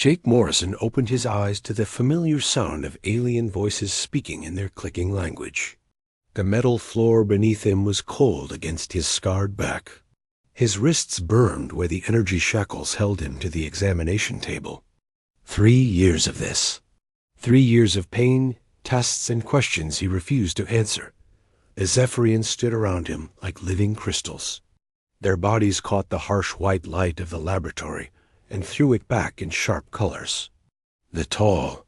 Jake Morrison opened his eyes to the familiar sound of alien voices speaking in their clicking language. The metal floor beneath him was cold against his scarred back. His wrists burned where the energy shackles held him to the examination table. 3 years of this. 3 years of pain, tests, and questions he refused to answer. The Zephyrians stood around him like living crystals. Their bodies caught the harsh white light of the laboratory and threw it back in sharp colors. The tall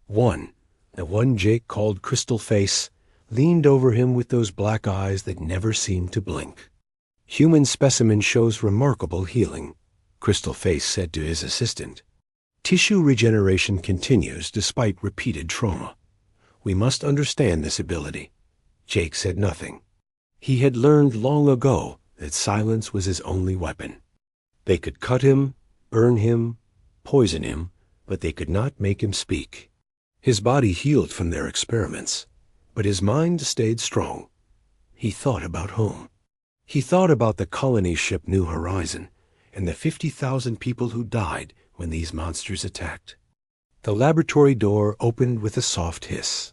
one, the one Jake called Crystal Face, leaned over him with those black eyes that never seemed to blink. "Human specimen shows remarkable healing," Crystal Face said to his assistant. "Tissue regeneration continues despite repeated trauma. We must understand this ability." Jake said nothing. He had learned long ago that silence was his only weapon. They could cut him, burn him, poison him, but they could not make him speak. His body healed from their experiments, but his mind stayed strong. He thought about home. He thought about the colony ship New Horizon and the 50,000 people who died when these monsters attacked. The laboratory door opened with a soft hiss.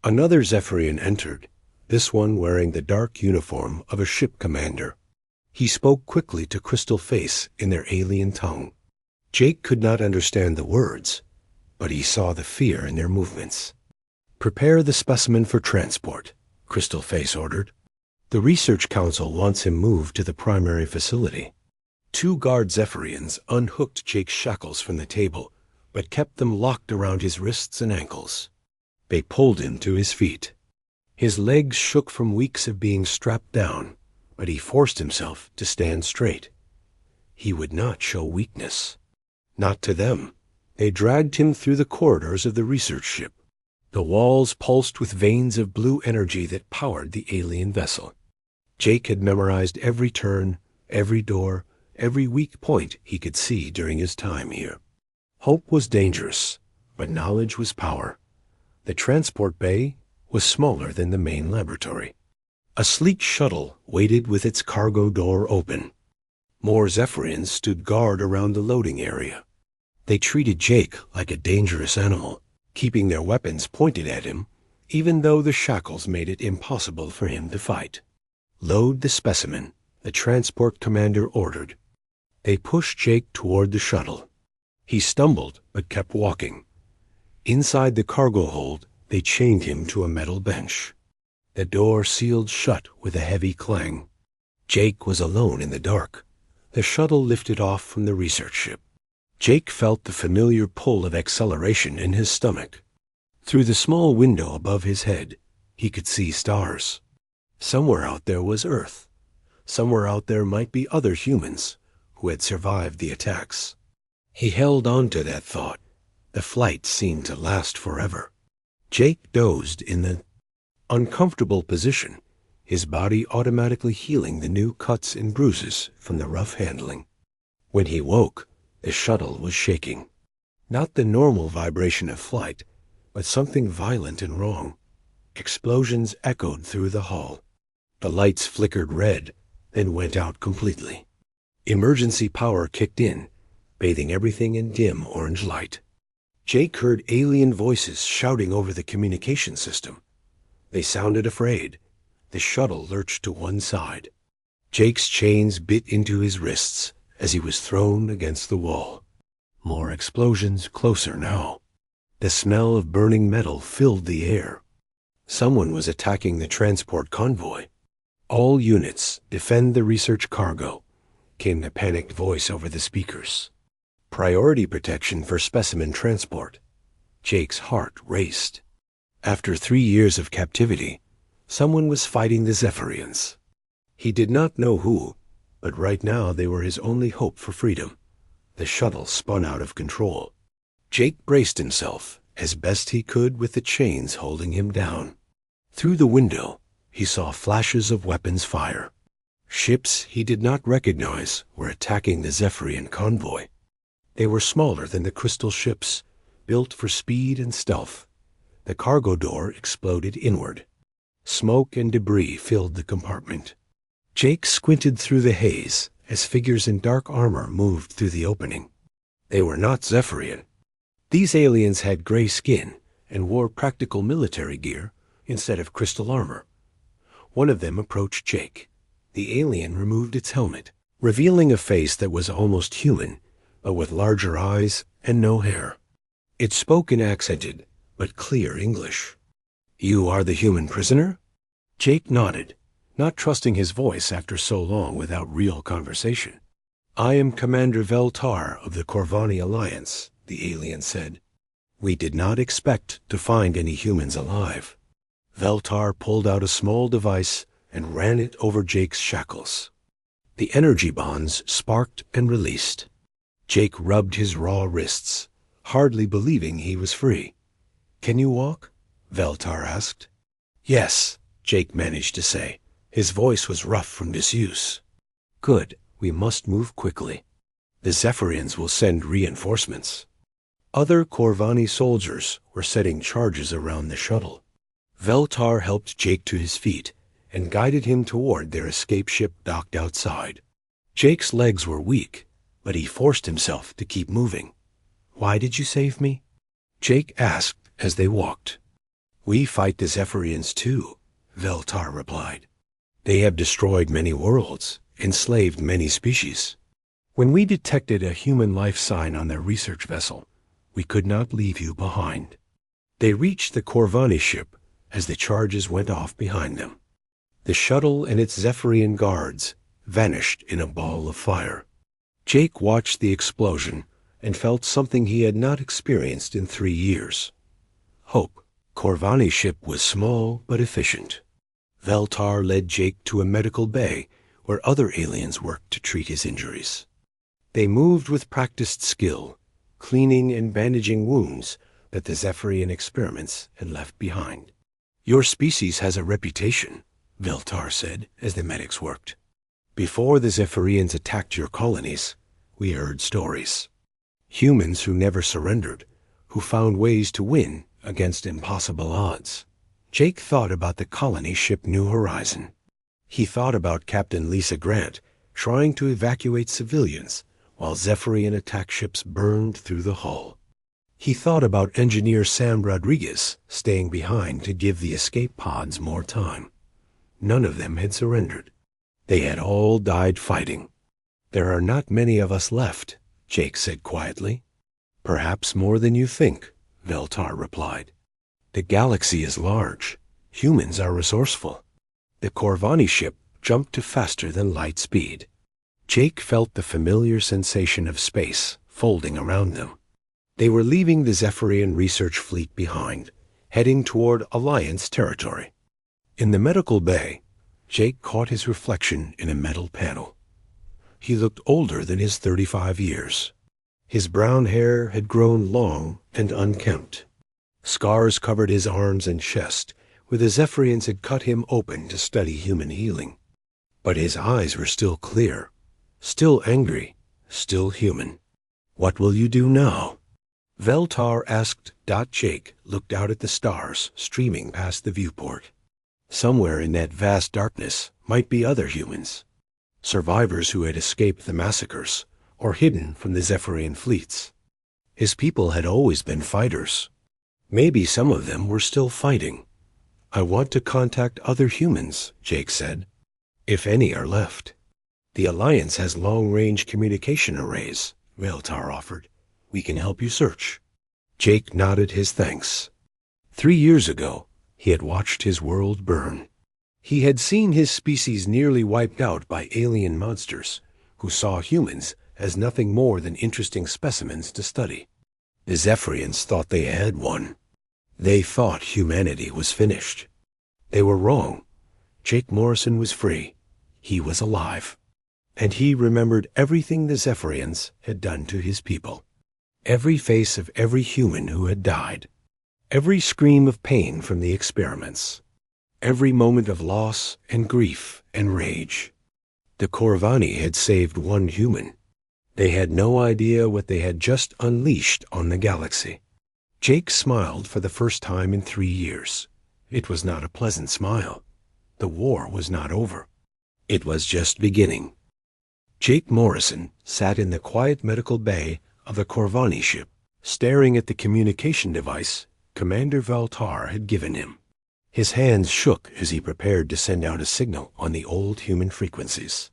Another Zephyrian entered, this one wearing the dark uniform of a ship commander. He spoke quickly to Crystal Face in their alien tongue. Jake could not understand the words, but he saw the fear in their movements. "Prepare the specimen for transport," Crystal Face ordered. "The Research Council wants him moved to the primary facility." 2 guard Zephyrians unhooked Jake's shackles from the table, but kept them locked around his wrists and ankles. They pulled him to his feet. His legs shook from weeks of being strapped down, but he forced himself to stand straight. He would not show weakness. Not to them. They dragged him through the corridors of the research ship. The walls pulsed with veins of blue energy that powered the alien vessel. Jake had memorized every turn, every door, every weak point he could see during his time here. Hope was dangerous, but knowledge was power. The transport bay was smaller than the main laboratory. A sleek shuttle waited with its cargo door open. More Zephyrians stood guard around the loading area. They treated Jake like a dangerous animal, keeping their weapons pointed at him, even though the shackles made it impossible for him to fight. "Load the specimen," the transport commander ordered. They pushed Jake toward the shuttle. He stumbled but kept walking. Inside the cargo hold, they chained him to a metal bench. The door sealed shut with a heavy clang. Jake was alone in the dark. The shuttle lifted off from the research ship. Jake felt the familiar pull of acceleration in his stomach. Through the small window above his head, he could see stars. Somewhere out there was Earth. Somewhere out there might be other humans who had survived the attacks. He held on to that thought. The flight seemed to last forever. Jake dozed in the uncomfortable position, his body automatically healing the new cuts and bruises from the rough handling. When he woke, the shuttle was shaking. Not the normal vibration of flight, but something violent and wrong. Explosions echoed through the hull. The lights flickered red, then went out completely. Emergency power kicked in, bathing everything in dim orange light. Jake heard alien voices shouting over the communication system. They sounded afraid. The shuttle lurched to one side. Jake's chains bit into his wrists as he was thrown against the wall. More explosions closer now. The smell of burning metal filled the air. Someone was attacking the transport convoy. "All units, defend the research cargo," came the panicked voice over the speakers. Priority protection for specimen transport. Jake's heart raced. After 3 years of captivity, someone was fighting the Zephyrians. He did not know who, but right now they were his only hope for freedom. The shuttle spun out of control. Jake braced himself as best he could with the chains holding him down. Through the window, he saw flashes of weapons fire. Ships he did not recognize were attacking the Zephyrian convoy. They were smaller than the crystal ships, built for speed and stealth. The cargo door exploded inward. Smoke and debris filled the compartment. Jake squinted through the haze as figures in dark armor moved through the opening. They were not Zephyrian. These aliens had gray skin and wore practical military gear instead of crystal armor. One of them approached Jake. The alien removed its helmet, revealing a face that was almost human, but with larger eyes and no hair. It spoke in accented, but clear English. "You are the human prisoner?" Jake nodded, not trusting his voice after so long without real conversation. "I am Commander Veltar of the Corvani Alliance," the alien said. "We did not expect to find any humans alive." Veltar pulled out a small device and ran it over Jake's shackles. The energy bonds sparked and released. Jake rubbed his raw wrists, hardly believing he was free. "Can you walk?" Veltar asked. "Yes," Jake managed to say. His voice was rough from disuse. "Good. We must move quickly. The Zephyrians will send reinforcements." Other Corvani soldiers were setting charges around the shuttle. Veltar helped Jake to his feet and guided him toward their escape ship docked outside. Jake's legs were weak, but he forced himself to keep moving. "Why did you save me?" Jake asked as they walked. "We fight the Zephyrians too," Veltar replied. "They have destroyed many worlds, enslaved many species. When we detected a human life sign on their research vessel, we could not leave you behind." They reached the Corvani ship as the charges went off behind them. The shuttle and its Zephyrian guards vanished in a ball of fire. Jake watched the explosion and felt something he had not experienced in 3 years. Hope. Corvani's ship was small but efficient. Veltar led Jake to a medical bay where other aliens worked to treat his injuries. They moved with practiced skill, cleaning and bandaging wounds that the Zephyrian experiments had left behind. "Your species has a reputation," Veltar said as the medics worked. "Before the Zephyrians attacked your colonies, we heard stories. Humans who never surrendered, who found ways to win against impossible odds." Jake thought about the colony ship New Horizon. He thought about Captain Lisa Grant trying to evacuate civilians while Zephyrian attack ships burned through the hull. He thought about engineer Sam Rodriguez staying behind to give the escape pods more time. None of them had surrendered. They had all died fighting. "There are not many of us left," Jake said quietly. "Perhaps more than you think," Veltar replied. "The galaxy is large. Humans are resourceful." The Corvani ship jumped to faster than light speed. Jake felt the familiar sensation of space folding around them. They were leaving the Zephyrian research fleet behind, heading toward Alliance territory. In the medical bay, Jake caught his reflection in a metal panel. He looked older than his 35 years. His brown hair had grown long and unkempt. Scars covered his arms and chest, where the Zephyrians had cut him open to study human healing. But his eyes were still clear, still angry, still human. "What will you do now?" Veltar asked. Jake looked out at the stars streaming past the viewport. Somewhere in that vast darkness might be other humans, survivors who had escaped the massacres or hidden from the Zephyrian fleets. His people had always been fighters. Maybe some of them were still fighting. "I want to contact other humans," Jake said. "If any are left." "The Alliance has long-range communication arrays," Veltar offered. "We can help you search." Jake nodded his thanks. 3 years ago, he had watched his world burn. He had seen his species nearly wiped out by alien monsters who saw humans as nothing more than interesting specimens to study. The Zephyrians thought they had won. They thought humanity was finished. They were wrong. Jake Morrison was free. He was alive. And he remembered everything the Zephyrians had done to his people. Every face of every human who had died. Every scream of pain from the experiments. Every moment of loss and grief and rage. The Corvani had saved one human. They had no idea what they had just unleashed on the galaxy. Jake smiled for the first time in 3 years. It was not a pleasant smile. The war was not over. It was just beginning. Jake Morrison sat in the quiet medical bay of the Corvani ship, staring at the communication device Commander Valtar had given him. His hands shook as he prepared to send out a signal on the old human frequencies.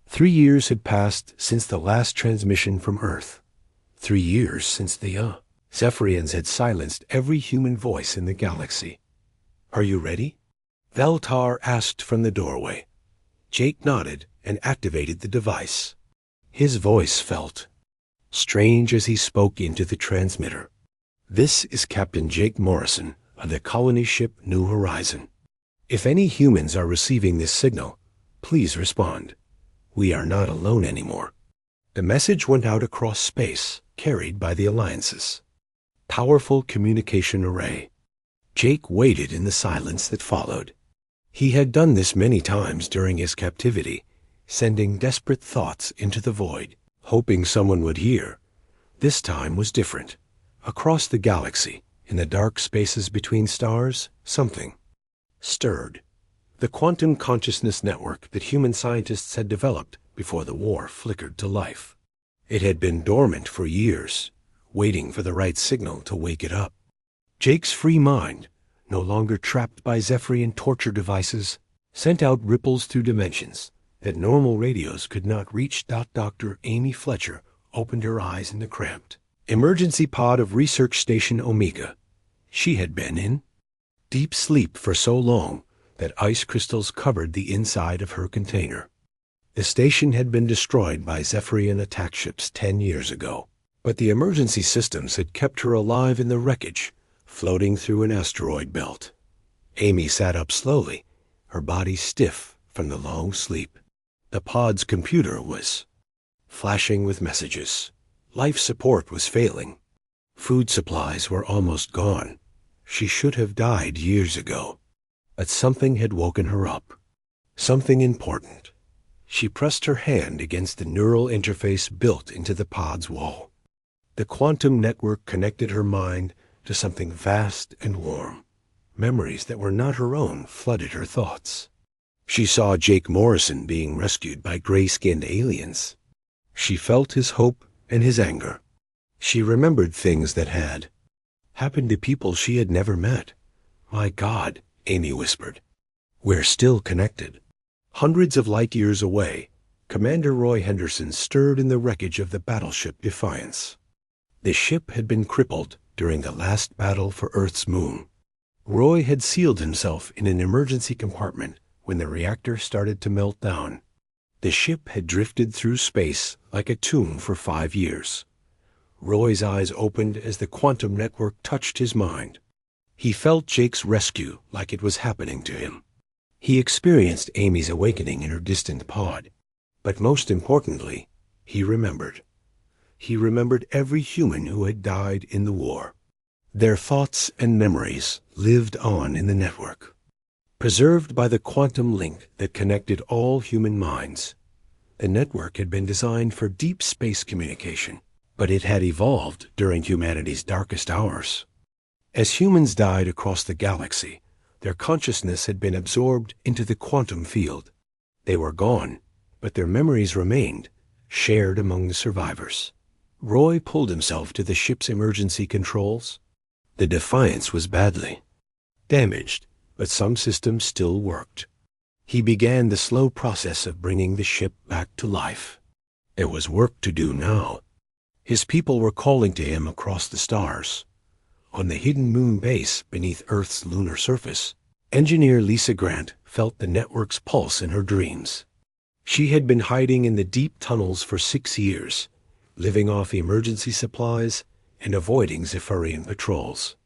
3 years had passed since the last transmission from Earth. 3 years since the Zephyrians had silenced every human voice in the galaxy. "Are you ready?" Valtar asked from the doorway. Jake nodded and activated the device. His voice felt strange as he spoke into the transmitter. "This is Captain Jake Morrison of the colony ship New Horizon. If any humans are receiving this signal, please respond. We are not alone anymore." The message went out across space, carried by the Alliances. Powerful communication array. Jake waited in the silence that followed. He had done this many times during his captivity, sending desperate thoughts into the void, hoping someone would hear. This time was different. Across the galaxy, in the dark spaces between stars, something stirred. The quantum consciousness network that human scientists had developed before the war flickered to life. It had been dormant for years, waiting for the right signal to wake it up. Jake's free mind, no longer trapped by Zephyrian torture devices, sent out ripples through dimensions that normal radios could not reach. Dr. Amy Fletcher opened her eyes in the cramped emergency pod of Research Station Omega. She had been in deep sleep for so long that ice crystals covered the inside of her container. The station had been destroyed by Zephyrian attack ships 10 years ago, but the emergency systems had kept her alive in the wreckage, floating through an asteroid belt. Amy sat up slowly, her body stiff from the long sleep. The pod's computer was flashing with messages. Life support was failing. Food supplies were almost gone. She should have died years ago. But something had woken her up. Something important. She pressed her hand against the neural interface built into the pod's wall. The quantum network connected her mind to something vast and warm. Memories that were not her own flooded her thoughts. She saw Jake Morrison being rescued by gray-skinned aliens. She felt his hope and his anger. She remembered things that had happened to people she had never met. "My God," Amy whispered. "We're still connected." Hundreds of light years away, Commander Roy Henderson stirred in the wreckage of the battleship Defiance. The ship had been crippled during the last battle for Earth's moon. Roy had sealed himself in an emergency compartment when the reactor started to melt down. The ship had drifted through space like a tomb for 5 years. Roy's eyes opened as the quantum network touched his mind. He felt Jake's rescue like it was happening to him. He experienced Amy's awakening in her distant pod. But most importantly, he remembered. He remembered every human who had died in the war. Their thoughts and memories lived on in the network, preserved by the quantum link that connected all human minds. The network had been designed for deep space communication, but it had evolved during humanity's darkest hours. As humans died across the galaxy, their consciousness had been absorbed into the quantum field. They were gone, but their memories remained, shared among the survivors. Roy pulled himself to the ship's emergency controls. The Defiance was badly damaged, but some systems still worked. He began the slow process of bringing the ship back to life. There was work to do now. His people were calling to him across the stars. On the hidden moon base beneath Earth's lunar surface, engineer Lisa Grant felt the network's pulse in her dreams. She had been hiding in the deep tunnels for 6 years, living off emergency supplies and avoiding Zephyrian patrols.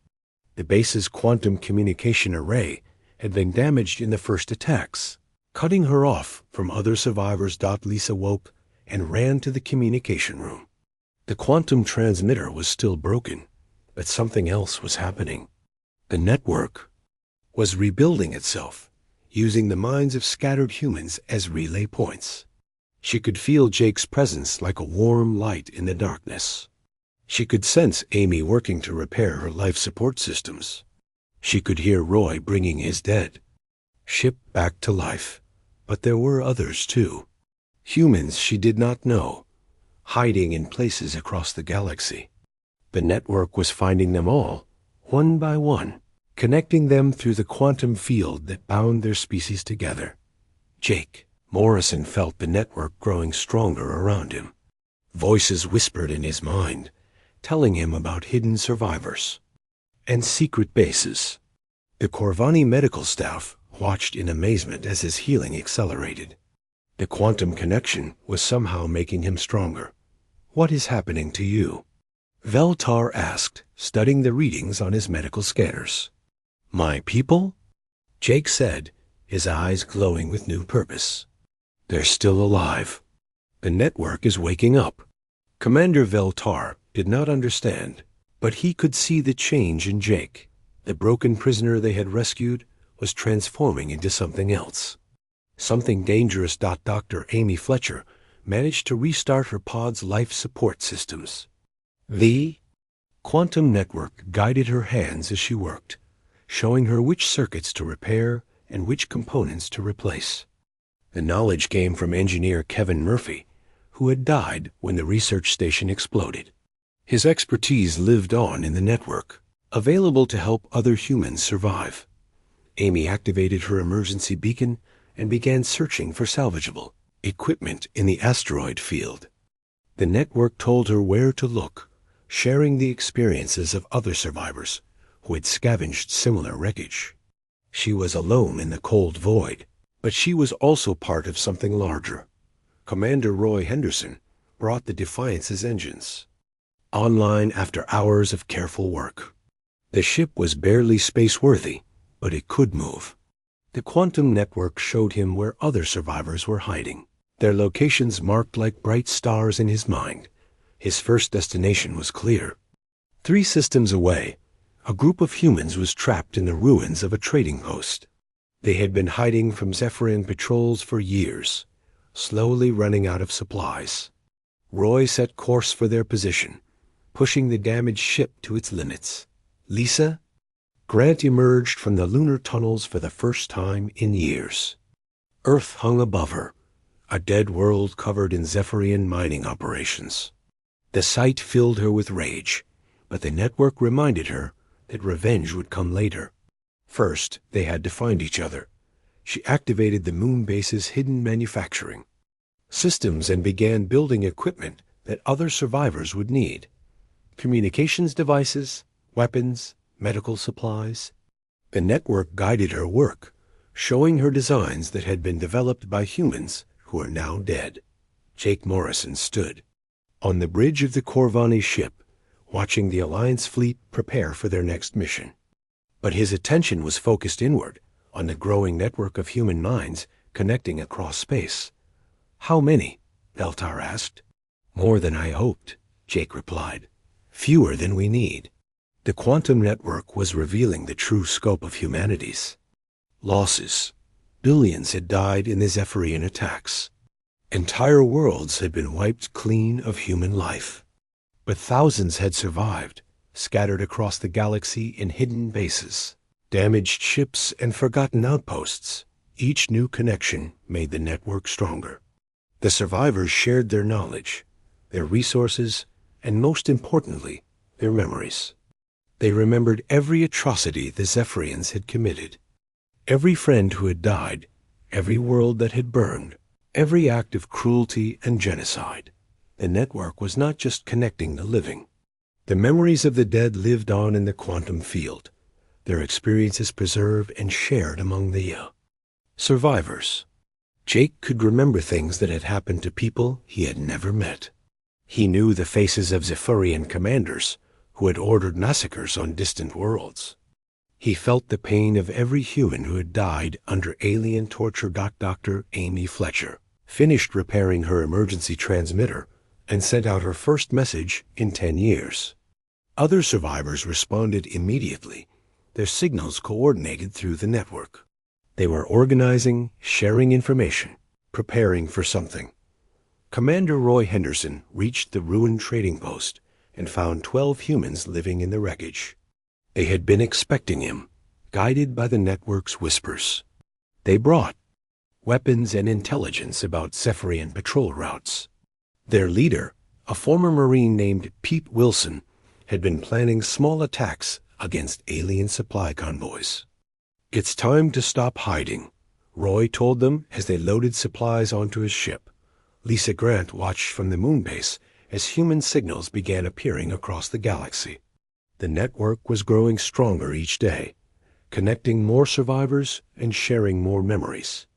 The base's quantum communication array had been damaged in the first attacks, cutting her off from other survivors. Lisa woke and ran to the communication room. The quantum transmitter was still broken, but something else was happening. The network was rebuilding itself, using the minds of scattered humans as relay points. She could feel Jake's presence like a warm light in the darkness. She could sense Amy working to repair her life support systems. She could hear Roy bringing his dead ship back to life. But there were others too. Humans she did not know. hiding in places across the galaxy. The network was finding them all, one by one, connecting them through the quantum field that bound their species together. Jake Morrison felt the network growing stronger around him. Voices whispered in his mind, telling him about hidden survivors and secret bases. The Corvani medical staff watched in amazement as his healing accelerated. The quantum connection was somehow making him stronger. "What is happening to you?" Veltar asked, studying the readings on his medical scanners. "My people?" Jake said, his eyes glowing with new purpose. "They're still alive. The network is waking up." Commander Veltar did not understand, but he could see the change in Jake. The broken prisoner they had rescued was transforming into something else. Something dangerous. Dr. Amy Fletcher managed to restart her pod's life support systems. The quantum network guided her hands as she worked, showing her which circuits to repair and which components to replace. The knowledge came from engineer Kevin Murphy, who had died when the research station exploded. His expertise lived on in the network, available to help other humans survive. Amy activated her emergency beacon and began searching for salvageable equipment in the asteroid field. The network told her where to look, sharing the experiences of other survivors who had scavenged similar wreckage. She was alone in the cold void, but she was also part of something larger. Commander Roy Henderson brought the Defiance's engines online after hours of careful work. The ship was barely space-worthy, but it could move. The quantum network showed him where other survivors were hiding, their locations marked like bright stars in his mind. His first destination was clear. 3 systems away, a group of humans was trapped in the ruins of a trading post. They had been hiding from Zephyrian patrols for years, slowly running out of supplies. Roy set course for their position, pushing the damaged ship to its limits. "Lisa?" Grant emerged from the lunar tunnels for the first time in years. Earth hung above her, a dead world covered in Zephyrian mining operations. The sight filled her with rage, but the network reminded her that revenge would come later. First, they had to find each other. She activated the moon base's hidden manufacturing systems and began building equipment that other survivors would need. Communications devices, weapons, medical supplies. The network guided her work, showing her designs that had been developed by humans who are now dead. Jake Morrison stood on the bridge of the Corvani ship, watching the Alliance fleet prepare for their next mission. But his attention was focused inward, on the growing network of human minds connecting across space. "How many?" Veltar asked. "More than I hoped," Jake replied. "Fewer than we need." The quantum network was revealing the true scope of humanity's losses. Billions had died in the Zephyrian attacks. Entire worlds had been wiped clean of human life. But thousands had survived, scattered across the galaxy in hidden bases, damaged ships, and forgotten outposts. Each new connection made the network stronger. The survivors shared their knowledge, their resources, and most importantly, their memories. They remembered every atrocity the Zephyrians had committed, every friend who had died, every world that had burned, every act of cruelty and genocide. The network was not just connecting the living. The memories of the dead lived on in the quantum field, their experiences preserved and shared among the survivors. Jake could remember things that had happened to people he had never met. He knew the faces of Zephyrian commanders who had ordered massacres on distant worlds. He felt the pain of every human who had died under alien torture. Dr. Amy Fletcher finished repairing her emergency transmitter and sent out her first message in 10 years. Other survivors responded immediately, their signals coordinated through the network. They were organizing, sharing information, preparing for something. Commander Roy Henderson reached the ruined trading post and found 12 humans living in the wreckage. They had been expecting him, guided by the network's whispers. They brought weapons and intelligence about Zephyrian patrol routes. Their leader, A former Marine named Pete Wilson had been planning small attacks against alien supply convoys. "It's time to stop hiding," Roy told them as they loaded supplies onto his ship. Lisa Grant watched from the moon base as human signals began appearing across the galaxy. The network was growing stronger each day, connecting more survivors and sharing more memories.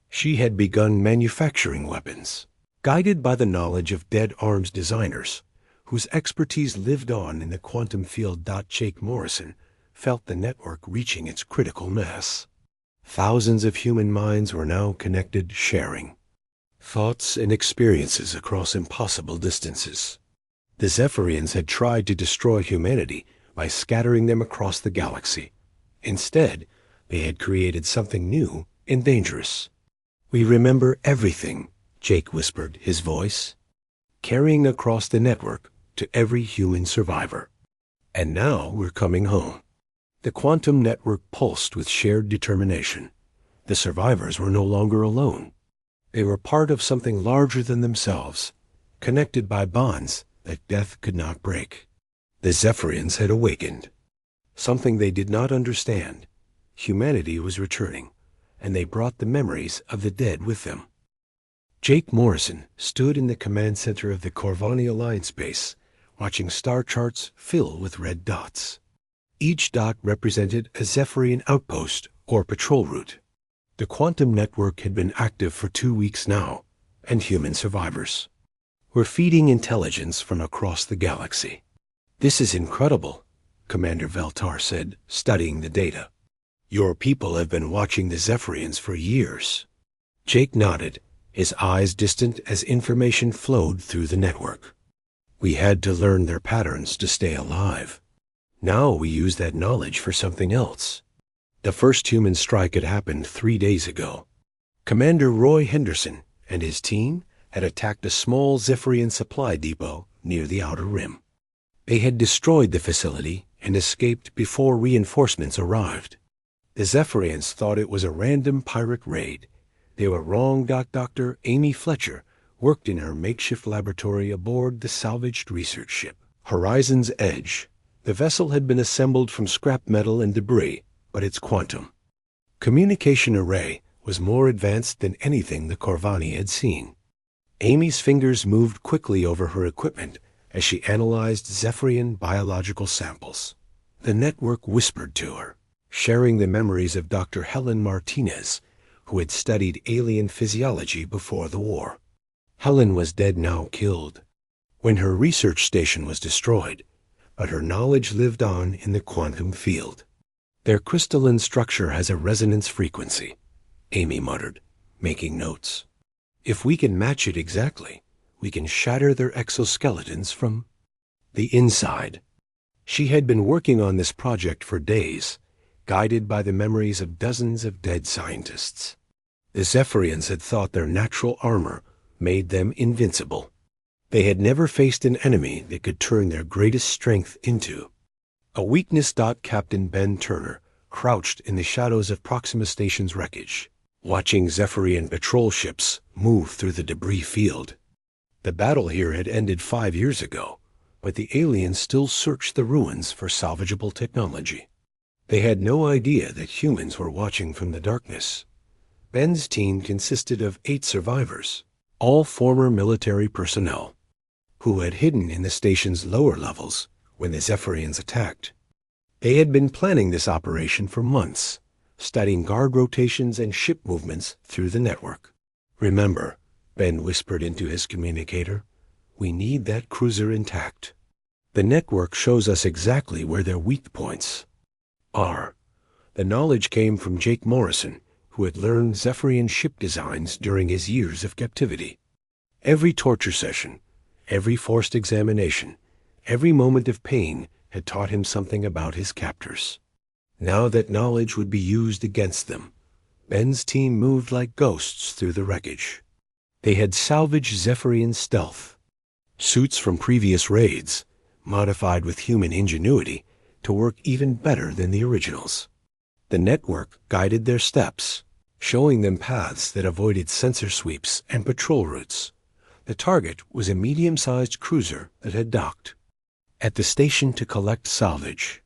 She had begun manufacturing weapons, guided by the knowledge of dead arms designers, whose expertise lived on in the quantum field. Jake Morrison felt the network reaching its critical mass. Thousands of human minds were now connected, sharing thoughts and experiences across impossible distances. The Zephyrians had tried to destroy humanity by scattering them across the galaxy. Instead, they had created something new and dangerous. "We remember everything," Jake whispered, his voice carrying across the network to every human survivor. "And now we're coming home." The quantum network pulsed with shared determination. The survivors were no longer alone. They were part of something larger than themselves, connected by bonds that death could not break. The Zephyrians had awakened. Something they did not understand. Humanity was returning, and they brought the memories of the dead with them. Jake Morrison stood in the command center of the Corvani Alliance base, watching star charts fill with red dots. Each dot represented a Zephyrian outpost or patrol route. The quantum network had been active for 2 weeks now, and human survivors were feeding intelligence from across the galaxy. "This is incredible," Commander Veltar said, studying the data. "Your people have been watching the Zephyrians for years." Jake nodded, his eyes distant as information flowed through the network. "We had to learn their patterns to stay alive. Now we use that knowledge for something else." The first human strike had happened 3 days ago. Commander Roy Henderson and his team had attacked a small Zephyrian supply depot near the Outer Rim. They had destroyed the facility and escaped before reinforcements arrived. The Zephyrians thought it was a random pirate raid. They were wrong. Dr. Amy Fletcher worked in her makeshift laboratory aboard the salvaged research ship Horizon's Edge. The vessel had been assembled from scrap metal and debris, but its quantum communication array was more advanced than anything the Corvani had seen. Amy's fingers moved quickly over her equipment as she analyzed Zephyrian biological samples. The network whispered to her, sharing the memories of Dr. Helen Martinez, who had studied alien physiology before the war. Helen was dead now, killed when her research station was destroyed, but her knowledge lived on in the quantum field. "Their crystalline structure has a resonance frequency," Amy muttered, making notes. "If we can match it exactly, we can shatter their exoskeletons from the inside." She had been working on this project for days, guided by the memories of dozens of dead scientists. The Zephyrians had thought their natural armor made them invincible. They had never faced an enemy that could turn their greatest strength into a weakness. Captain Ben Turner crouched in the shadows of Proxima Station's wreckage, watching Zephyrian patrol ships move through the debris field. The battle here had ended 5 years ago, but the aliens still searched the ruins for salvageable technology. They had no idea that humans were watching from the darkness. Ben's team consisted of 8 survivors, all former military personnel, who had hidden in the station's lower levels when the Zephyrians attacked. They had been planning this operation for months, studying guard rotations and ship movements through the network. "Remember," Ben whispered into his communicator, "we need that cruiser intact. The network shows us exactly where their weak points are." The knowledge came from Jake Morrison, who had learned Zephyrian ship designs during his years of captivity. Every torture session, every forced examination, every moment of pain had taught him something about his captors. Now that knowledge would be used against them. Ben's team moved like ghosts through the wreckage. They had salvaged Zephyrian stealth, suits from previous raids, modified with human ingenuity to work even better than the originals. The network guided their steps, showing them paths that avoided sensor sweeps and patrol routes. The target was a medium-sized cruiser that had docked at the station to collect salvage.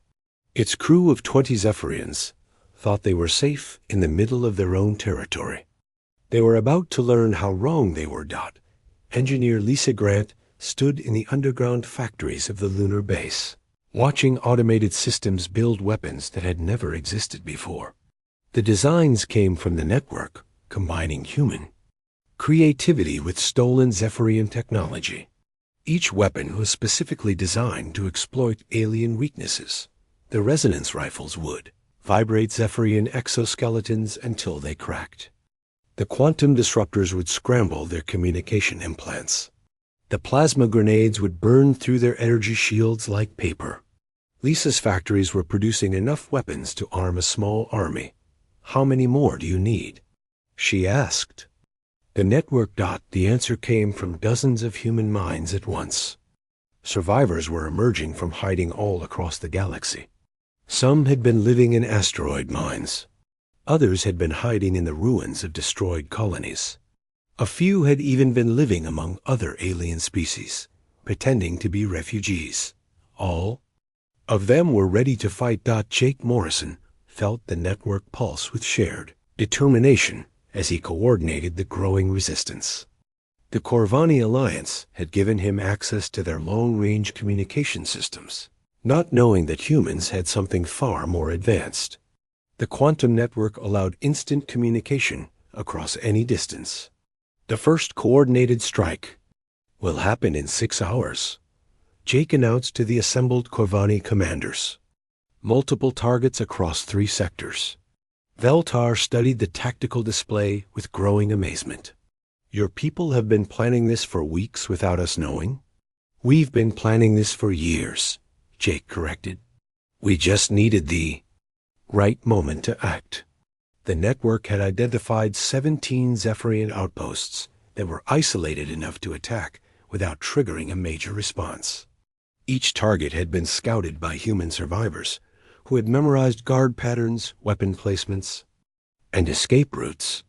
Its crew of 20 Zephyrians thought they were safe in the middle of their own territory. They were about to learn how wrong they were. Engineer Lisa Grant stood in the underground factories of the lunar base, watching automated systems build weapons that had never existed before. The designs came from the network, combining human creativity with stolen Zephyrian technology. Each weapon was specifically designed to exploit alien weaknesses. The resonance rifles would vibrate Zephyrian exoskeletons until they cracked. The quantum disruptors would scramble their communication implants. The plasma grenades would burn through their energy shields like paper. Lisa's factories were producing enough weapons to arm a small army. How many more do you need? She asked. The network. The answer came from dozens of human minds at once. Survivors were emerging from hiding all across the galaxy. Some had been living in asteroid mines. Others had been hiding in the ruins of destroyed colonies. A few had even been living among other alien species, pretending to be refugees. All of them were ready to fight. Jake Morrison felt the network pulse with shared determination as he coordinated the growing resistance. The Corvani Alliance had given him access to their long-range communication systems, not knowing that humans had something far more advanced. The quantum network allowed instant communication across any distance. The first coordinated strike will happen in 6 hours, Jake announced to the assembled Corvani commanders. Multiple targets across 3 sectors. Veltar studied the tactical display with growing amazement. Your people have been planning this for weeks without us knowing? We've been planning this for years, Jake corrected. We just needed the right moment to act. The network had identified 17 Zephyrian outposts that were isolated enough to attack without triggering a major response. Each target had been scouted by human survivors who had memorized guard patterns, weapon placements, and escape routes.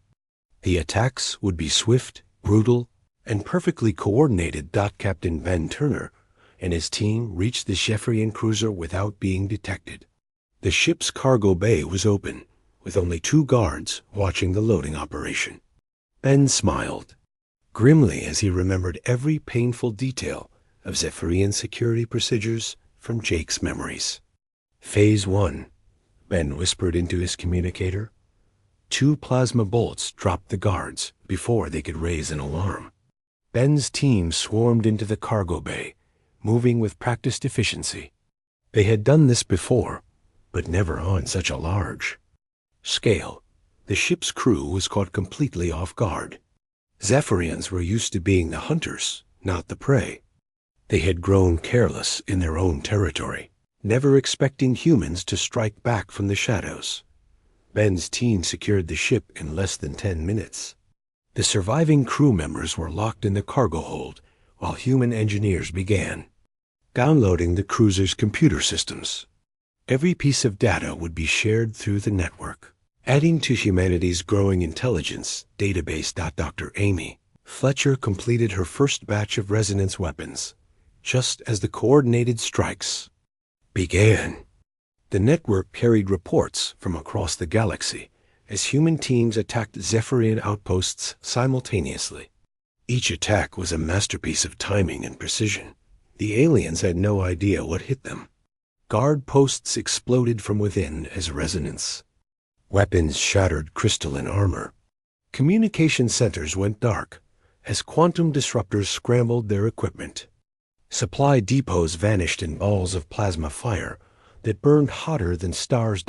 The attacks would be swift, brutal, and perfectly coordinated. Captain Ben Turner and his team reached the Zephyrian cruiser without being detected. The ship's cargo bay was open, with only 2 guards watching the loading operation. Ben smiled grimly as he remembered every painful detail of Zephyrian security procedures from Jake's memories. Phase 1, Ben whispered into his communicator. 2 plasma bolts dropped the guards before they could raise an alarm. Ben's team swarmed into the cargo bay, moving with practiced efficiency. They had done this before, but never on such a large scale. The ship's crew was caught completely off guard. Zephyrians were used to being the hunters, not the prey. They had grown careless in their own territory, never expecting humans to strike back from the shadows. Ben's team secured the ship in less than 10 minutes. The surviving crew members were locked in the cargo hold while human engineers began downloading the cruiser's computer systems. Every piece of data would be shared through the network, adding to humanity's growing intelligence database. Dr. Amy Fletcher completed her first batch of resonance weapons, just as the coordinated strikes began. The network carried reports from across the galaxy as human teams attacked Zephyrian outposts simultaneously. Each attack was a masterpiece of timing and precision. The aliens had no idea what hit them. Guard posts exploded from within as resonance weapons shattered crystalline armor. Communication centers went dark as quantum disruptors scrambled their equipment. Supply depots vanished in balls of plasma fire that burned hotter than stars.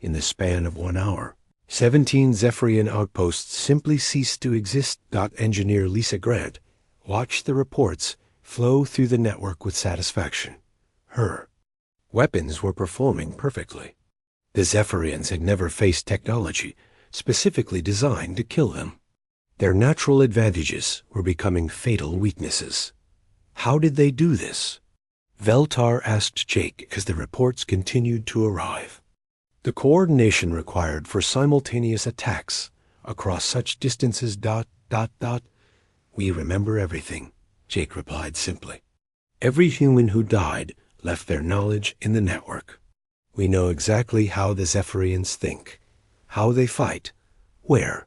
In the span of 1 hour, 17 Zephyrian outposts simply ceased to exist. Engineer Lisa Grant watched the reports flow through the network with satisfaction. Her weapons were performing perfectly. The Zephyrians had never faced technology specifically designed to kill them. Their natural advantages were becoming fatal weaknesses. How did they do this? Veltar asked Jake as the reports continued to arrive. The coordination required for simultaneous attacks across such distances. "We remember everything," Jake replied simply. "Every human who died left their knowledge in the network. We know exactly how the Zephyrians think, how they fight, where.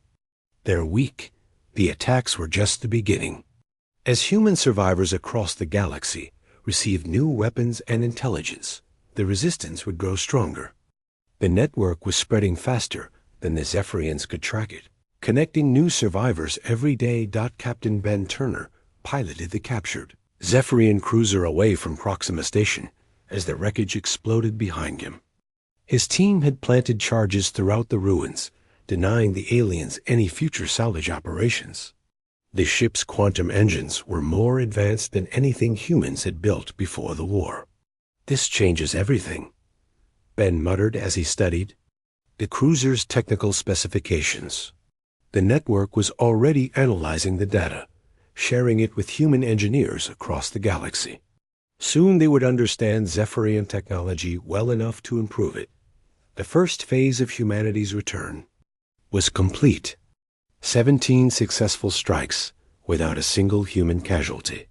They're weak. The attacks were just the beginning." As human survivors across the galaxy received new weapons and intelligence, the resistance would grow stronger. The network was spreading faster than the Zephyrians could track it, connecting new survivors every day. Captain Ben Turner piloted the captured Zephyrian cruiser away from Proxima Station as the wreckage exploded behind him. His team had planted charges throughout the ruins, denying the aliens any future salvage operations. The ship's quantum engines were more advanced than anything humans had built before the war. "This changes everything," Ben muttered as he studied the cruiser's technical specifications. The network was already analyzing the data, sharing it with human engineers across the galaxy. Soon they would understand Zephyrian technology well enough to improve it. The first phase of humanity's return was complete. 17 successful strikes without a single human casualty.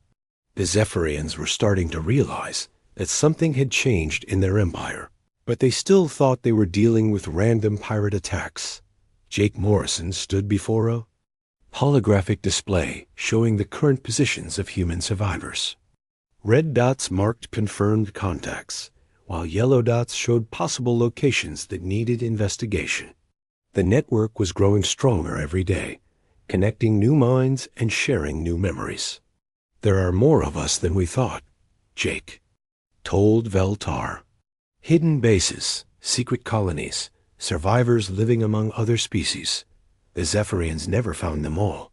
The Zephyrians were starting to realize that something had changed in their empire, but they still thought they were dealing with random pirate attacks. Jake Morrison stood before a holographic display showing the current positions of human survivors. Red dots marked confirmed contacts, while yellow dots showed possible locations that needed investigation. The network was growing stronger every day, connecting new minds and sharing new memories. "There are more of us than we thought," Jake told Veltar. "Hidden bases, secret colonies, survivors living among other species. The Zephyrians never found them all."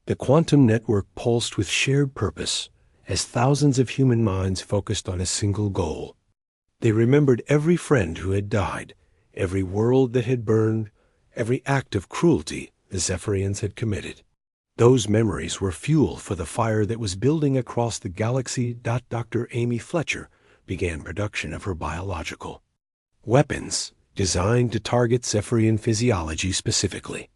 The quantum network pulsed with shared purpose as thousands of human minds focused on a single goal. They remembered every friend who had died, every world that had burned, every act of cruelty the Zephyrians had committed. Those memories were fuel for the fire that was building across the galaxy. Dr. Amy Fletcher began production of her biological weapons, designed to target Zephyrian physiology specifically.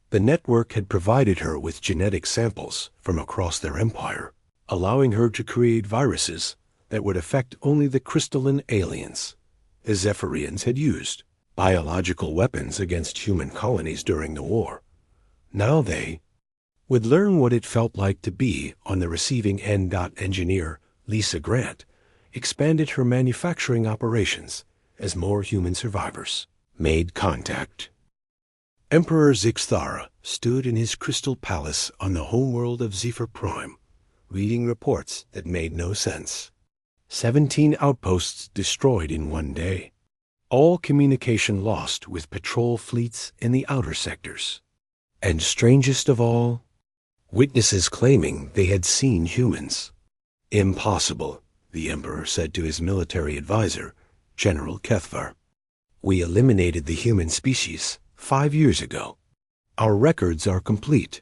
The network had provided her with genetic samples from across their empire, allowing her to create viruses that would affect only the crystalline aliens. The Zephyrians had used biological weapons against human colonies during the war. Now they would learn what it felt like to be on the receiving end. Engineer Lisa Grant expanded her manufacturing operations as more human survivors made contact. Emperor Zixthara stood in his crystal palace on the homeworld of Zephyr Prime, reading reports that made no sense. 17 outposts destroyed in one day. All communication lost with patrol fleets in the outer sectors. And strangest of all, witnesses claiming they had seen humans. "Impossible," the Emperor said to his military advisor, General Kethvar. "We eliminated the human species 5 years ago. Our records are complete."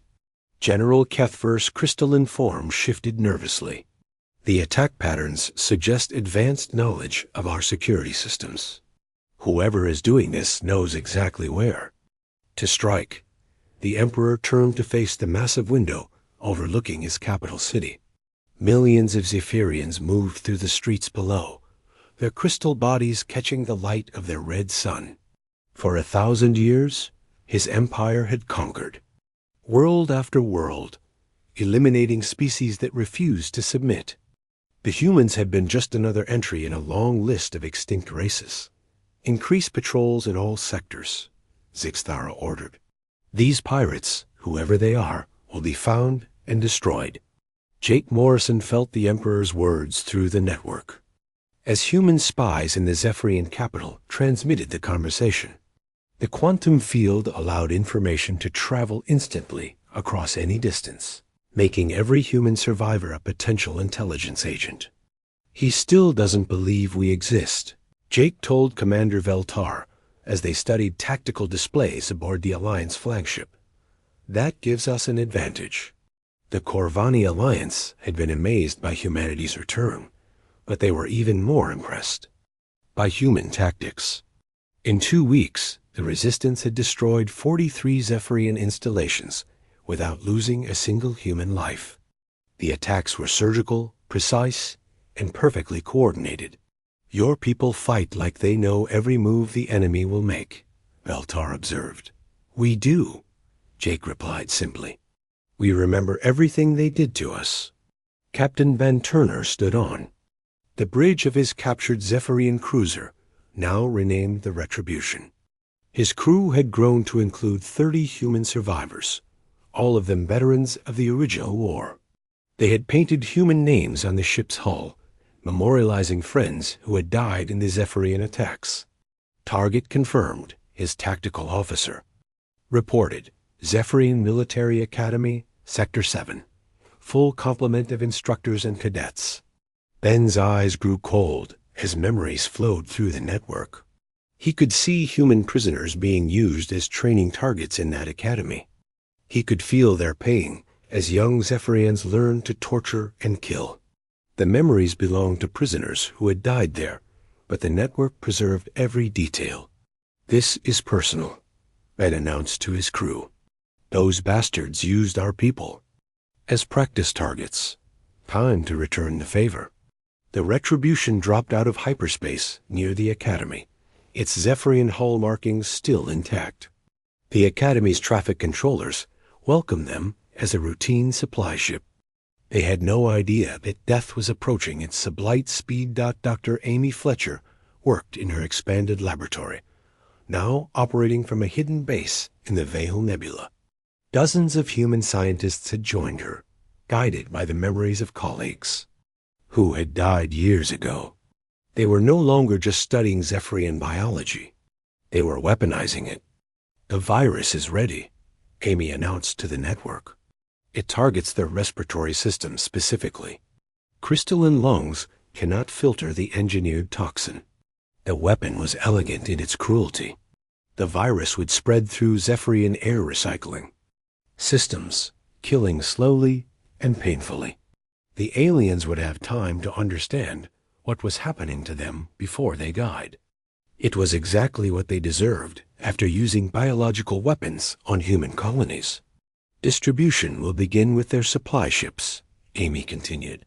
General Kethvar's crystalline form shifted nervously. "The attack patterns suggest advanced knowledge of our security systems. Whoever is doing this knows exactly where to strike." The Emperor turned to face the massive window overlooking his capital city. Millions of Zephyrians moved through the streets below, their crystal bodies catching the light of their red sun. For 1,000 years, his empire had conquered, world after world, eliminating species that refused to submit. The humans had been just another entry in a long list of extinct races. "Increase patrols in all sectors," Zixthara ordered. "These pirates, whoever they are, will be found and destroyed." Jake Morrison felt the Emperor's words through the network, as human spies in the Zephyrian capital transmitted the conversation. The quantum field allowed information to travel instantly across any distance, making every human survivor a potential intelligence agent. "He still doesn't believe we exist," Jake told Commander Veltar as they studied tactical displays aboard the Alliance flagship. "That gives us an advantage." The Corvani Alliance had been amazed by humanity's return, but they were even more impressed by human tactics. In 2 weeks, the Resistance had destroyed 43 Zephyrian installations without losing a single human life. The attacks were surgical, precise, and perfectly coordinated. "Your people fight like they know every move the enemy will make," Beltar observed. "We do," Jake replied simply. "We remember everything they did to us." Captain Van Turner stood on the bridge of his captured Zephyrian cruiser, now renamed the Retribution. His crew had grown to include 30 human survivors, all of them veterans of the original war. They had painted human names on the ship's hull, memorializing friends who had died in the Zephyrian attacks. "Target confirmed," his tactical officer reported. "Zephyrian Military Academy, Sector 7. Full complement of instructors and cadets." Ben's eyes grew cold as memories flowed through the network. He could see human prisoners being used as training targets in that academy. He could feel their pain as young Zephyrians learned to torture and kill. The memories belonged to prisoners who had died there, but the network preserved every detail. "This is personal," Ben announced to his crew. "Those bastards used our people as practice targets. Time to return the favor." The Retribution dropped out of hyperspace near the Academy, its Zephyrian hull markings still intact. The Academy's traffic controllers welcomed them as a routine supply ship. They had no idea that death was approaching its sublight speed. Dr. Amy Fletcher worked in her expanded laboratory, now operating from a hidden base in the Vale Nebula. Dozens of human scientists had joined her, guided by the memories of colleagues who had died years ago. They were no longer just studying Zephyrian biology. They were weaponizing it. "The virus is ready," Amy announced to the network. "It targets their respiratory system specifically. Crystalline lungs cannot filter the engineered toxin." The weapon was elegant in its cruelty. The virus would spread through Zephyrian air recycling systems, killing slowly and painfully. The aliens would have time to understand what was happening to them before they died. It was exactly what they deserved after using biological weapons on human colonies. "Distribution will begin with their supply ships," Amy continued.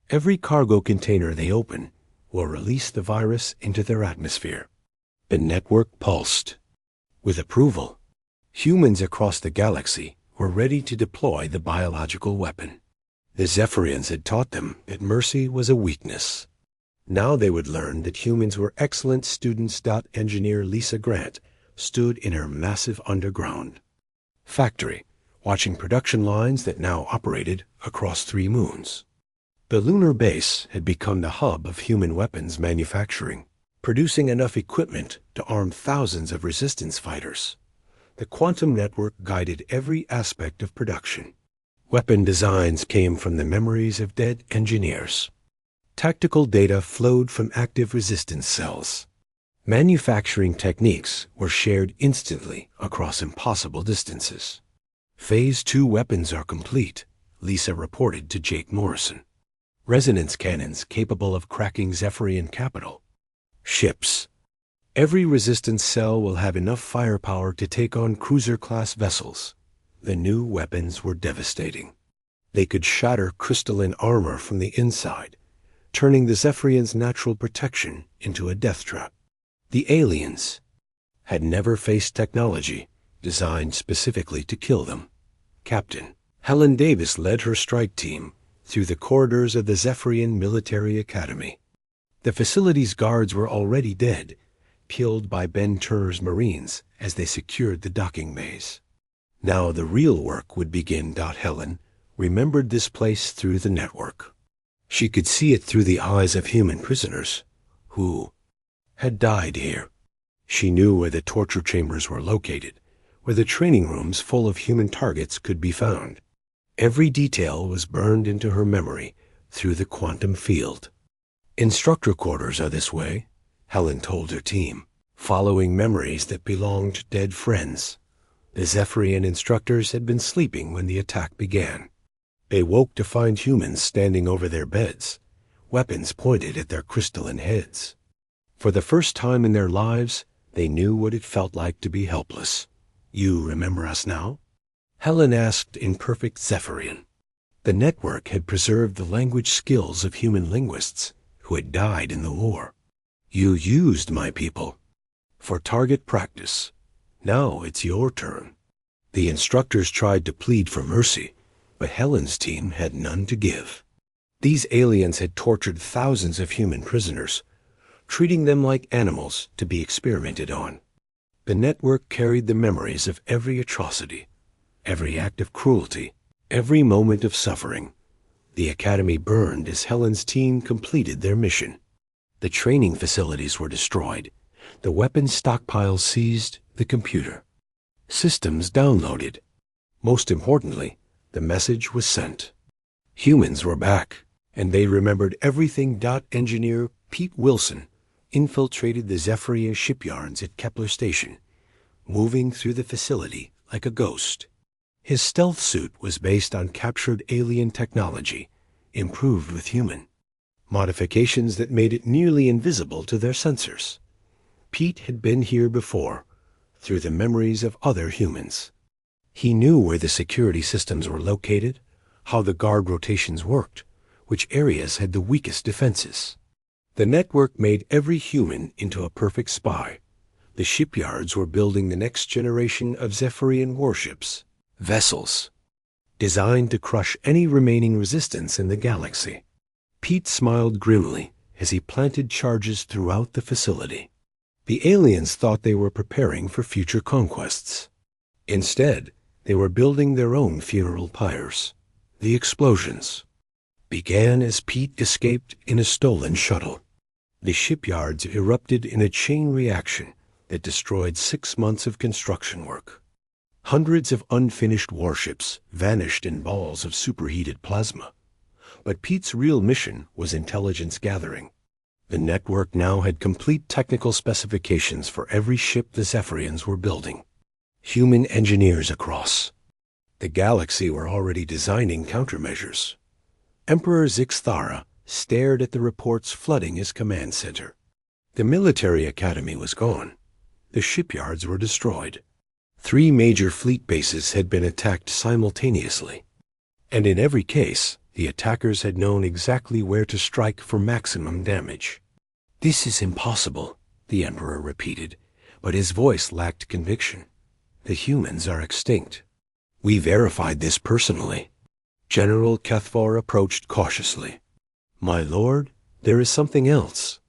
"Every cargo container they open will release the virus into their atmosphere." The network pulsed with approval. Humans across the galaxy were ready to deploy the biological weapon. The Zephyrians had taught them that mercy was a weakness. Now they would learn that humans were excellent students. Engineer Lisa Grant stood in her massive underground factory, watching production lines that now operated across 3 moons. The lunar base had become the hub of human weapons manufacturing, producing enough equipment to arm thousands of resistance fighters. The quantum network guided every aspect of production. Weapon designs came from the memories of dead engineers. Tactical data flowed from active resistance cells. Manufacturing techniques were shared instantly across impossible distances. "Phase 2 weapons are complete," Lisa reported to Jake Morrison. "Resonance cannons capable of cracking Zephyrian capital ships. Every resistance cell will have enough firepower to take on cruiser-class vessels." The new weapons were devastating. They could shatter crystalline armor from the inside, turning the Zephyrians' natural protection into a death trap. The aliens had never faced technology designed specifically to kill them. Captain Helen Davis led her strike team through the corridors of the Zephyrian Military Academy. The facility's guards were already dead, killed by Ben Turner's Marines as they secured the docking bays. Now the real work would begin. Helen remembered this place through the network. She could see it through the eyes of human prisoners who had died here. She knew where the torture chambers were located, where the training rooms full of human targets could be found. Every detail was burned into her memory through the quantum field. "Instructor quarters are this way," Helen told her team, following memories that belonged to dead friends. The Zephyrian instructors had been sleeping when the attack began. They woke to find humans standing over their beds, weapons pointed at their crystalline heads. For the first time in their lives, they knew what it felt like to be helpless. "You remember us now?" Helen asked in perfect Zephyrian. The network had preserved the language skills of human linguists who had died in the war. You used my people for target practice. Now it's your turn. The instructors tried to plead for mercy, but Helen's team had none to give. These aliens had tortured thousands of human prisoners, treating them like animals to be experimented on. The network carried the memories of every atrocity, every act of cruelty, every moment of suffering. The academy burned as Helen's team completed their mission. The training facilities were destroyed, the weapons stockpiles seized, the computer systems downloaded. Most importantly, the message was sent. Humans were back, and they remembered everything. Engineer Pete Wilson infiltrated the Zephyria shipyards at Kepler Station, moving through the facility like a ghost. His stealth suit was based on captured alien technology, improved with human modifications that made it nearly invisible to their sensors. Pete had been here before, through the memories of other humans. He knew where the security systems were located, how the guard rotations worked, which areas had the weakest defenses. The network made every human into a perfect spy. The shipyards were building the next generation of Zephyrian warships, vessels, designed to crush any remaining resistance in the galaxy. Pete smiled grimly as he planted charges throughout the facility. The aliens thought they were preparing for future conquests. Instead, they were building their own funeral pyres. The explosions began as Pete escaped in a stolen shuttle. The shipyards erupted in a chain reaction that destroyed 6 months of construction work. Hundreds of unfinished warships vanished in balls of superheated plasma. But Pete's real mission was intelligence gathering. The network now had complete technical specifications for every ship the Zephyrians were building. Human engineers across the galaxy were already designing countermeasures. Emperor Zixthara stared at the reports flooding his command center. The military academy was gone. The shipyards were destroyed. 3 major fleet bases had been attacked simultaneously. And in every case, the attackers had known exactly where to strike for maximum damage. "This is impossible," the Emperor repeated, but his voice lacked conviction. "The humans are extinct. We verified this personally." General Kethvar approached cautiously. "My lord, there is something else.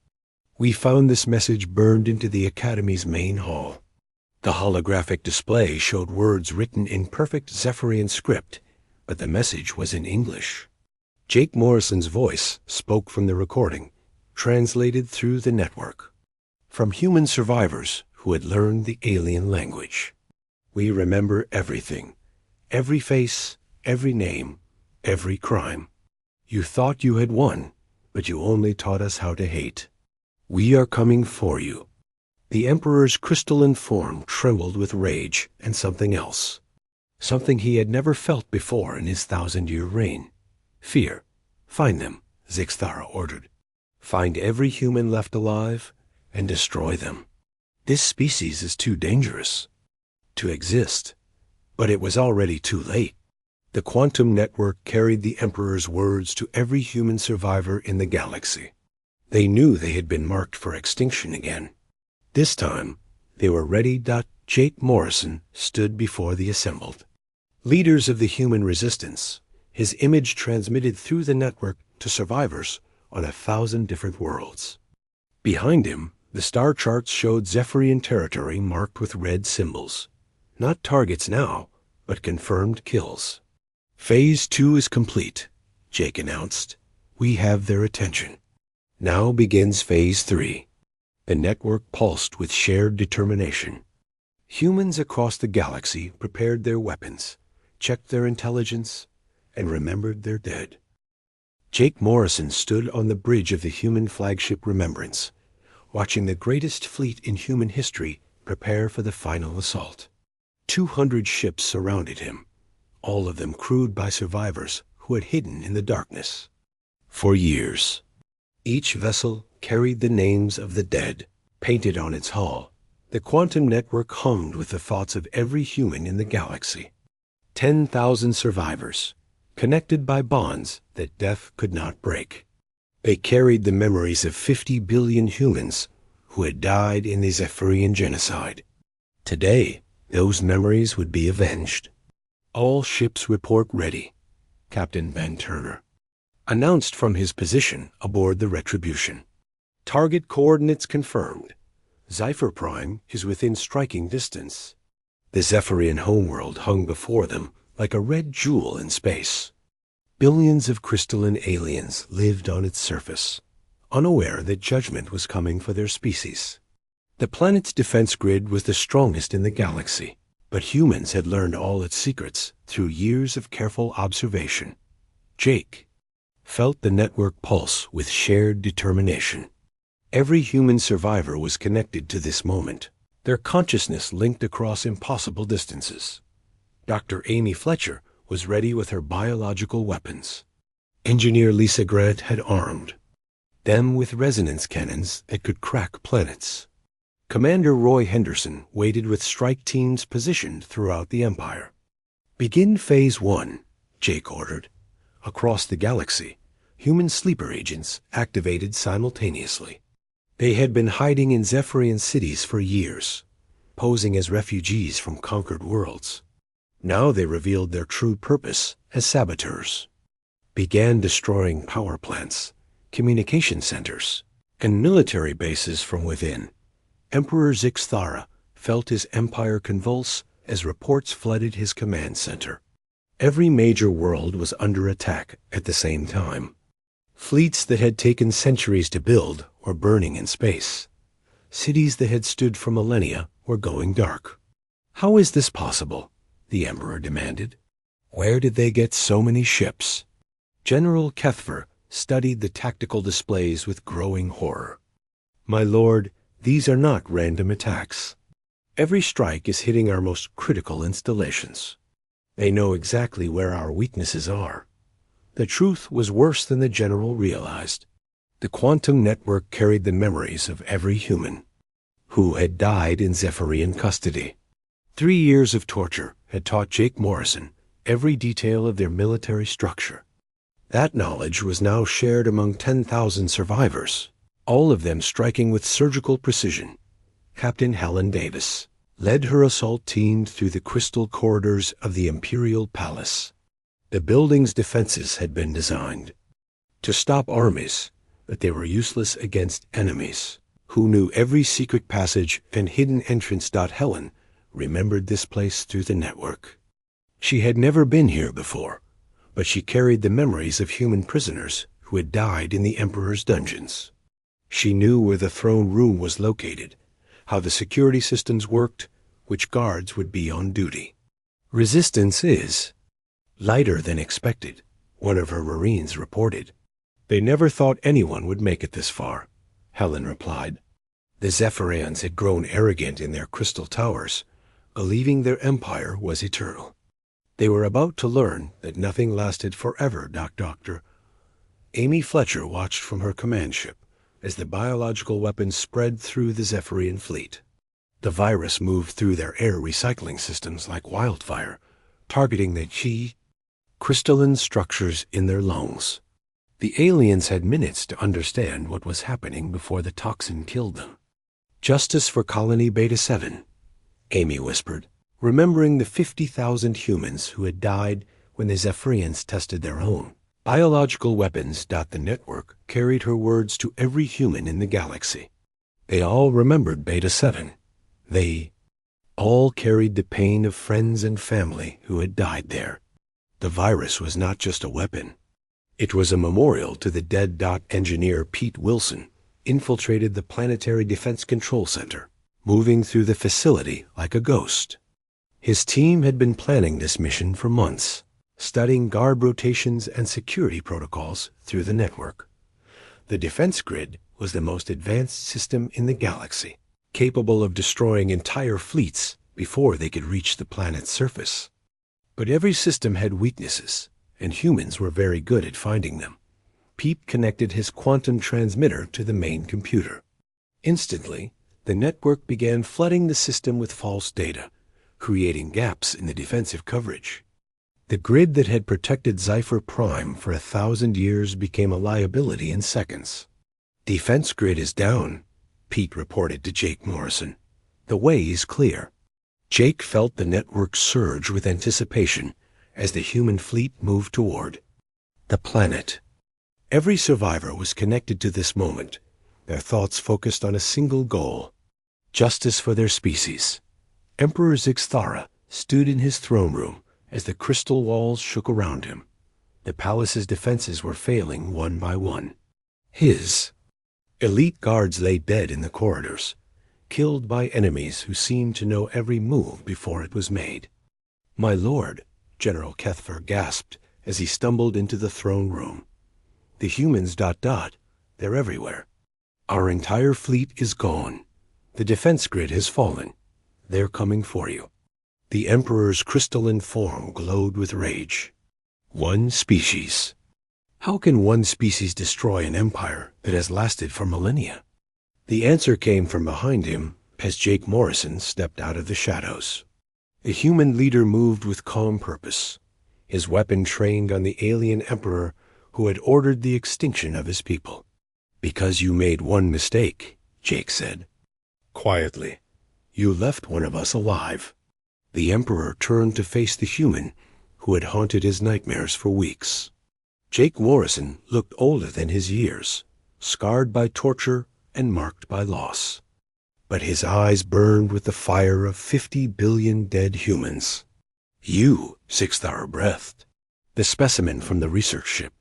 We found this message burned into the Academy's main hall." The holographic display showed words written in perfect Zephyrian script, but the message was in English. Jake Morrison's voice spoke from the recording, translated through the network. From human survivors who had learned the alien language. "We remember everything. Every face, every name, every crime. You thought you had won, but you only taught us how to hate. We are coming for you." The Emperor's crystalline form trembled with rage and something else. Something he had never felt before in his 1,000-year reign. "Fear. Find them," Zixthara ordered. "Find every human left alive and destroy them. This species is too dangerous to exist." But it was already too late. The quantum network carried the Emperor's words to every human survivor in the galaxy. They knew they had been marked for extinction again. This time, they were ready. Jake Morrison stood before the assembled leaders of the human resistance, his image transmitted through the network to survivors on 1,000 different worlds. Behind him, the star charts showed Zephyrian territory marked with red symbols. Not targets now, but confirmed kills. "Phase 2 is complete," Jake announced. "We have their attention. Now begins Phase 3. The network pulsed with shared determination. Humans across the galaxy prepared their weapons, checked their intelligence, and remembered their dead. Jake Morrison stood on the bridge of the human flagship Remembrance, watching the greatest fleet in human history prepare for the final assault. 200 ships surrounded him, all of them crewed by survivors who had hidden in the darkness for years. Each vessel carried the names of the dead, painted on its hull. The quantum network hummed with the thoughts of every human in the galaxy. 10,000 survivors, connected by bonds that death could not break. They carried the memories of 50 billion humans who had died in the Zephyrian genocide. Today, those memories would be avenged. All ships report ready, Captain Ben Turner announced from his position aboard the Retribution. Target coordinates confirmed. Zephyr Prime is within striking distance. The Zephyrian homeworld hung before them like a red jewel in space. Billions of crystalline aliens lived on its surface, unaware that judgment was coming for their species. The planet's defense grid was the strongest in the galaxy, but humans had learned all its secrets through years of careful observation. Jake felt the network pulse with shared determination. Every human survivor was connected to this moment, their consciousness linked across impossible distances. Dr. Amy Fletcher was ready with her biological weapons. Engineer Lisa Grant had armed them with resonance cannons that could crack planets. Commander Roy Henderson waited with strike teams positioned throughout the Empire. Begin Phase 1, Jake ordered. Across the galaxy, human sleeper agents activated simultaneously. They had been hiding in Zephyrian cities for years, posing as refugees from conquered worlds. Now they revealed their true purpose as saboteurs. Began destroying power plants, communication centers, and military bases from within. Emperor Zixthara felt his empire convulse as reports flooded his command center. Every major world was under attack at the same time. Fleets that had taken centuries to build were burning in space. Cities that had stood for millennia were going dark. How is this possible? The Emperor demanded. Where did they get so many ships? General Kethver studied the tactical displays with growing horror. My lord, these are not random attacks. Every strike is hitting our most critical installations. They know exactly where our weaknesses are. The truth was worse than the general realized. The quantum network carried the memories of every human who had died in Zephyrian custody. 3 years of torture had taught Jake Morrison every detail of their military structure. That knowledge was now shared among 10,000 survivors, all of them striking with surgical precision. Captain Helen Davis led her assault team through the crystal corridors of the Imperial Palace. The building's defenses had been designed to stop armies, but they were useless against enemies who knew every secret passage and hidden entrance. Helen remembered this place through the network. She had never been here before, but she carried the memories of human prisoners who had died in the Emperor's dungeons. She knew where the throne room was located, how the security systems worked, which guards would be on duty. Resistance is lighter than expected, one of her Marines reported. They never thought anyone would make it this far, Helen replied. The Zephyrians had grown arrogant in their crystal towers, believing their empire was eternal. They were about to learn that nothing lasted forever. Dr. Amy Fletcher watched from her command ship as the biological weapons spread through the Zephyrian fleet. The virus moved through their air recycling systems like wildfire, targeting the chi crystalline structures in their lungs. The aliens had minutes to understand what was happening before the toxin killed them. Justice for Colony Beta 7, Amy whispered, remembering the 50,000 humans who had died when the Zephyrians tested their own biological weapons. The network carried her words to every human in the galaxy. They all remembered Beta 7. They all carried the pain of friends and family who had died there. The virus was not just a weapon. It was a memorial to the dead. Engineer Pete Wilson infiltrated the Planetary Defense Control Center, moving through the facility like a ghost. His team had been planning this mission for months, studying guard rotations and security protocols through the network. The defense grid was the most advanced system in the galaxy, capable of destroying entire fleets before they could reach the planet's surface. But every system had weaknesses, and humans were very good at finding them. Pete connected his quantum transmitter to the main computer. Instantly, the network began flooding the system with false data, creating gaps in the defensive coverage. The grid that had protected Zephyr Prime for 1,000 years became a liability in seconds. "Defense grid is down," Pete reported to Jake Morrison. "The way is clear." Jake felt the network surge with anticipation as the human fleet moved toward the planet. Every survivor was connected to this moment, their thoughts focused on a single goal: justice for their species. Emperor Zixthara stood in his throne room as the crystal walls shook around him. The palace's defenses were failing one by one. His elite guards lay dead in the corridors, killed by enemies who seemed to know every move before it was made. "My lord," General Kethfer gasped as he stumbled into the throne room. "The humans ... they're everywhere. Our entire fleet is gone. The defense grid has fallen. They're coming for you." The Emperor's crystalline form glowed with rage. One species. How can one species destroy an empire that has lasted for millennia? The answer came from behind him as Jake Morrison stepped out of the shadows. The human leader moved with calm purpose, his weapon trained on the alien emperor who had ordered the extinction of his people. "Because you made one mistake," Jake said. Quietly, "you left one of us alive." The emperor turned to face the human who had haunted his nightmares for weeks. Jake Morrison looked older than his years, scarred by torture and marked by loss. But his eyes burned with the fire of 50 billion dead humans. "You," Zixthara breathed. "The specimen from the research ship."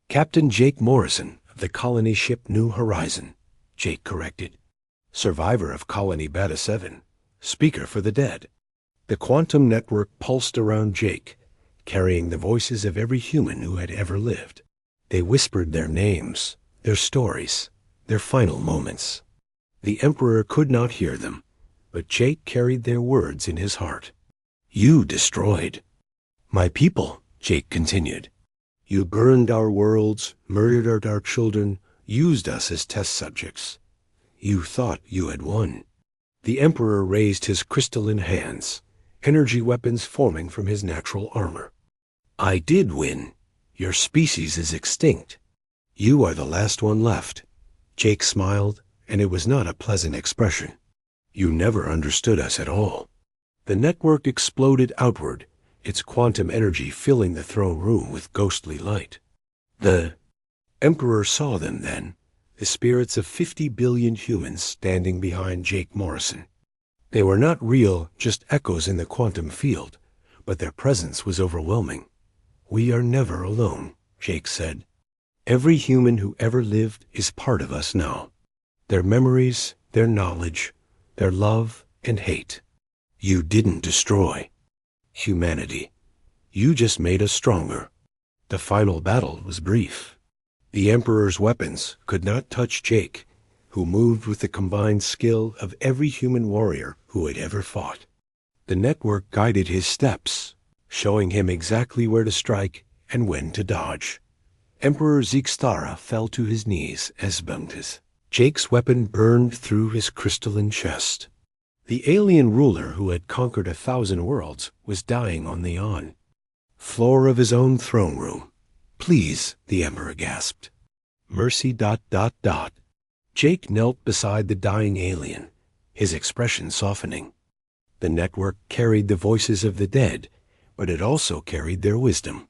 "Captain Jake Morrison of the colony ship New Horizon," Jake corrected. "Survivor of Colony Beta 7, speaker for the dead." The quantum network pulsed around Jake, carrying the voices of every human who had ever lived. They whispered their names, their stories, their final moments. The Emperor could not hear them, but Jake carried their words in his heart. "You destroyed my people," Jake continued. "You burned our worlds, murdered our children, used us as test subjects. You thought you had won." The Emperor raised his crystalline hands, energy weapons forming from his natural armor. "I did win. Your species is extinct. You are the last one left." Jake smiled, and it was not a pleasant expression. "You never understood us at all." The network exploded outward, its quantum energy filling the throne room with ghostly light. The Emperor saw them then, the spirits of 50 billion humans standing behind Jake Morrison. They were not real, just echoes in the quantum field, but their presence was overwhelming. "We are never alone," Jake said. "Every human who ever lived is part of us now. Their memories, their knowledge, their love and hate. You didn't destroy humanity. You just made us stronger." The final battle was brief. The Emperor's weapons could not touch Jake, who moved with the combined skill of every human warrior who had ever fought. The network guided his steps, showing him exactly where to strike and when to dodge. Emperor Zixthara fell to his knees as Buntis. Jake's weapon burned through his crystalline chest. The alien ruler who had conquered 1,000 worlds was dying on the floor of his own throne room. "Please," the Emperor gasped. "Mercy ... Jake knelt beside the dying alien, his expression softening. The network carried the voices of the dead, but it also carried their wisdom.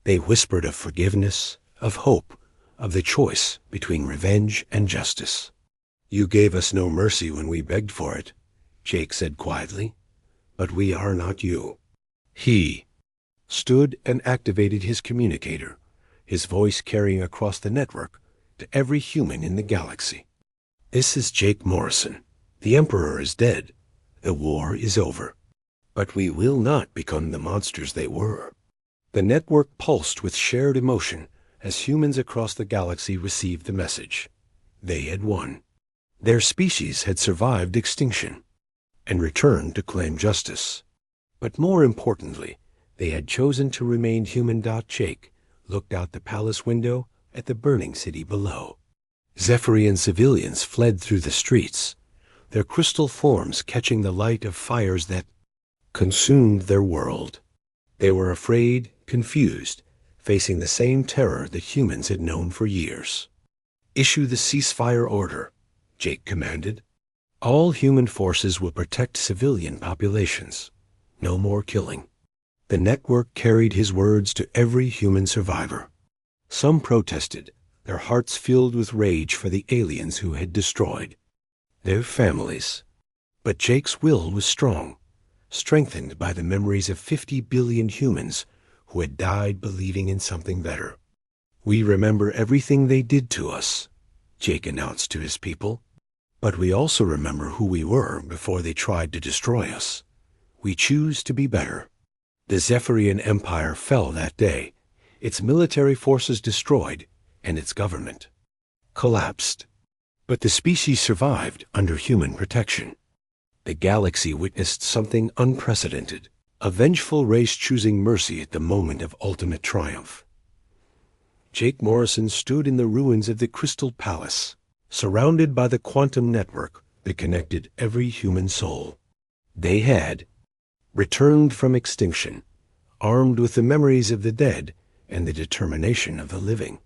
They whispered of forgiveness, of hope, of the choice between revenge and justice. "You gave us no mercy when we begged for it," Jake said quietly, "but we are not you." He stood and activated his communicator, his voice carrying across the network to every human in the galaxy. "This is Jake Morrison. The Emperor is dead. The war is over. But we will not become the monsters they were." The network pulsed with shared emotion as humans across the galaxy received the message. They had won. Their species had survived extinction and returned to claim justice. But more importantly, they had chosen to remain human. Jake looked out the palace window at the burning city below. Zephyrian civilians fled through the streets, their crystal forms catching the light of fires that consumed their world. They were afraid, confused, facing the same terror that humans had known for years. "Issue the ceasefire order," Jake commanded. "All human forces will protect civilian populations. No more killing." The network carried his words to every human survivor. Some protested, their hearts filled with rage for the aliens who had destroyed their families. But Jake's will was strong, strengthened by the memories of 50 billion humans who had died believing in something better. "We remember everything they did to us," Jake announced to his people. "But we also remember who we were before they tried to destroy us. We choose to be better." The Zephyrian Empire fell that day, its military forces destroyed, and its government collapsed. But the species survived under human protection. The galaxy witnessed something unprecedented, a vengeful race choosing mercy at the moment of ultimate triumph. Jake Morrison stood in the ruins of the Crystal Palace, surrounded by the quantum network that connected every human soul. They had returned from extinction, armed with the memories of the dead and the determination of the living.